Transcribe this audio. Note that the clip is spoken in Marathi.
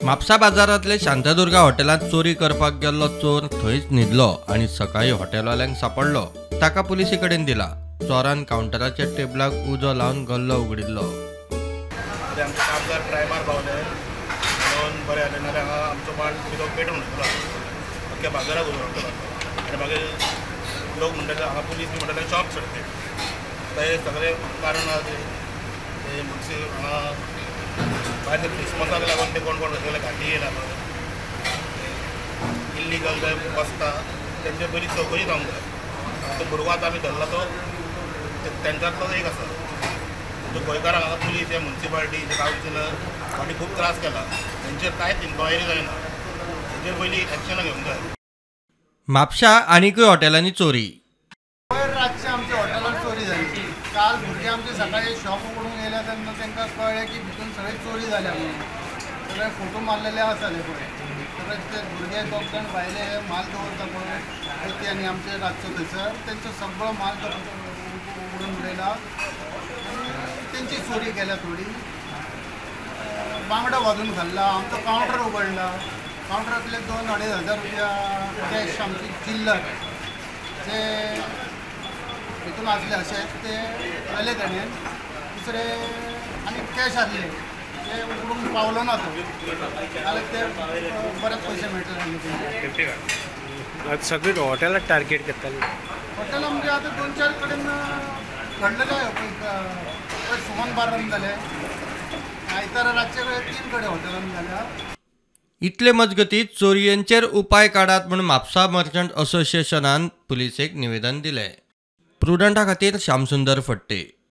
म्हापसा बाजारांतले शांतादुर्गा हॉटेलांत चोरी करपाक गेल्लो चोर थंयच न्हिदलो आणि सकाळी हॉटेलवाल्यांक सांपडलो। ताका पुलिसे कडेन दिला। चोरान काउंटराच्या टेबलाक उजो लावन गल्लो उगडिल्लो। प्रायमार पावले म्हणून बरें जालें नाल्यार हांगा आमचो माल किलो पेटून उरतलो अख्ख्या बाजाराक उरतलो आनी मागीर लोक म्हणटाले हांगा पुलीस बी म्हणटाले शॉप सोडले ते सगळे कारण आहा ते म्हणचे हांगा भायर क्रिसमसाक लागून ते कोण कोण सगळे घाटी येयला इल्लीगल जे बसता तेंचे बरी चौकशी जावंक जाय। तो भुरगो आतां आमी धरला तो तेंच्यांतलो एक आसा तो गोंयकारांक हांगा पुलीस हे म्युन्सिपालिटी जे कावन्सिलर हांणी खूब त्रास केला तेंचेर कांयच इन्क्वायरी जायना तेचेर पयलीं एक्शनां घेवंक जाय। म्हापशा आनीकूय हॉटेलांनी चोरी। रातचे आमच्या हॉटेलांत चोरी जाली। काल भुरगे आमचे सकाळी शॉप उगडूंक येयले तेन्ना तांकां कळ्ळें की भितून सगळी चोरी जाल्या म्हणून सगळे फोटो मारलेले आसले पळय सगळे ते भुरगे दोग जाण भायले माल दवरता पळय पती आनी आमचे रातचो थंयसर तेंचो सगळो माल उडून उडयला तेंची चोरी केल्या थोडी बांगडो वाजून घाल्ला आमचो कावंटर उगडला कावंटरांतले 2-2.5 रुपया कॅश आमची चिल्लर जे हितून आसले अशें ते जाले ताणें दुसरे आनी कॅश आसले ते उगडूंक पावलो ना तो जाल्यार ते बरेच पयशे मेळटले आनी सगळी हॉटेलाक टार्गेट करताली। हॉटेलां म्हणजे आतां 2-4 कडेन घडलेले पळय सुमन बारान जाले आयतारा रातचे वेळेर 3 कडेन हॉटेलांत जाल्या। इतले मजगतीं चोरयेंचेर उपाय काडात म्हूण म्हापसा मर्चंट असोसिएशनान पुलिसेक निवेदन दिलें। प्रुडंटा खातीर श्यामसुंदर फडते।